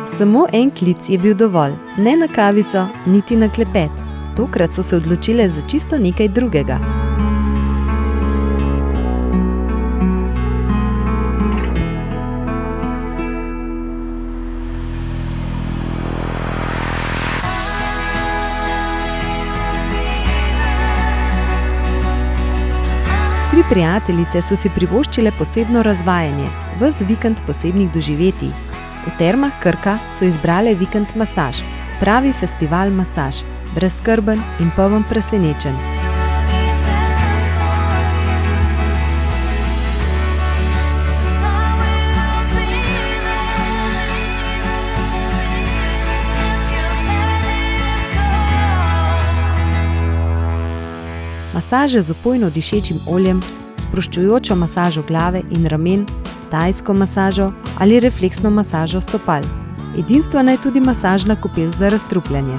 Samo en klic je bil dovolj, ne na kavico, niti na klepet. Tokrat so se odločile za čisto nekaj drugega. Tri prijateljice so si privoščile posebno razvajanje, ves vikend posebnih doživetij. V Termah Krka so izbrale vikend masaž, pravi festival masaž, brezskrben in poln presenečenj. Masaže z opojno dišečim oljem, sproščujočo masažo glave in ramen, tajsko masažo ali refleksno masažo stopal. Edinstvena je tudi masažna kopel za razstrupljanje.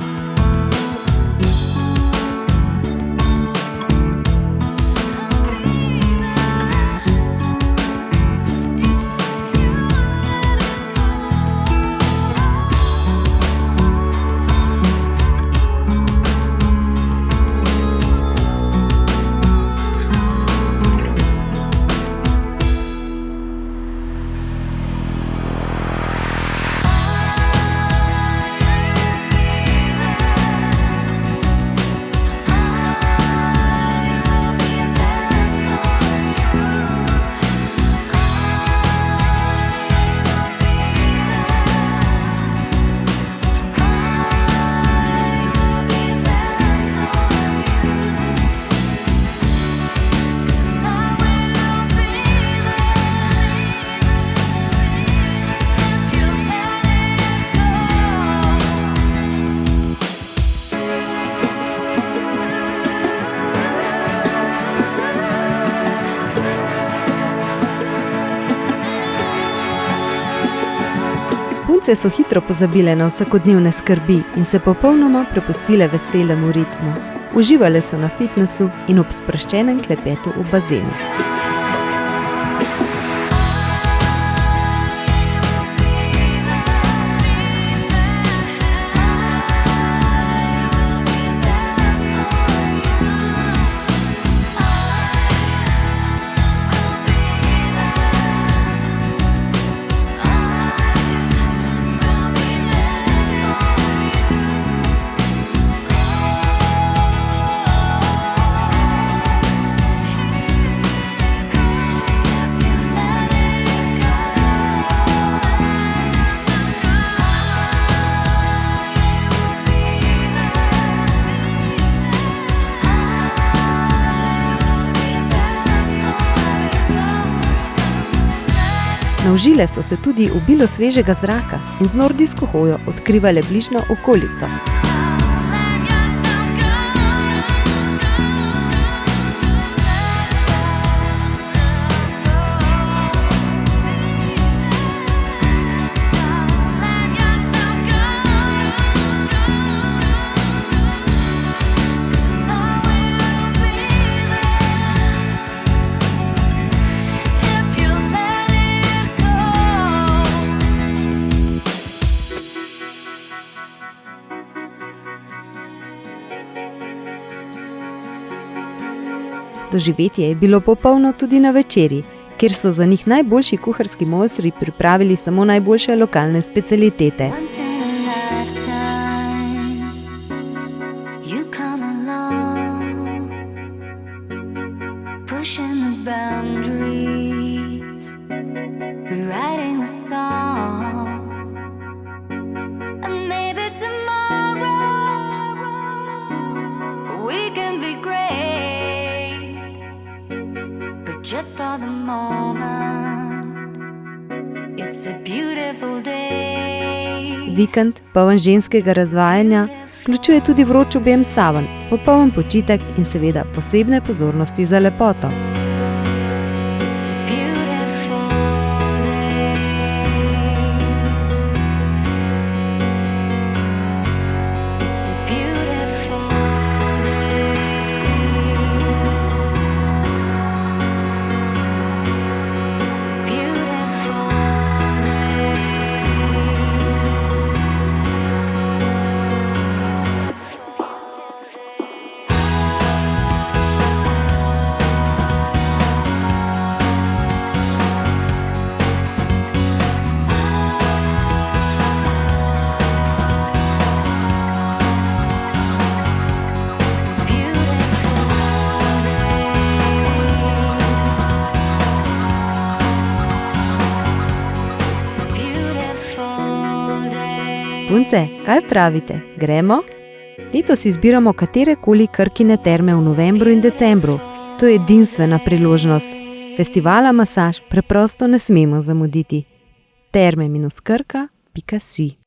Punce so hitro pozabile na vsakodnevne skrbi in se popolnoma prepustile veselemu ritmu. Uživale so na fitnesu in ob sproščenem klepetu v bazenu. Naužile so se tudi obilo svežega zraka in z nordijsko hojo odkrivale bližnjo okolico. Doživetje je bilo popolno tudi na večerji, kjer so za njih najboljši kuharski mojstri pripravili samo najboljše lokalne specialitete. Just for the moment, it's a beautiful day. Vikend, poln ženskega razvajanja, vključuje tudi vroč objem saven, popoln počitek in seveda posebne pozornosti za lepoto. Punce, kaj pravite? Gremo? Letos izbiramo katerekoli Krkine terme v novembru in decembru. To je edinstvena priložnost. Festivala masaž preprosto ne smemo zamuditi. terme-krka.si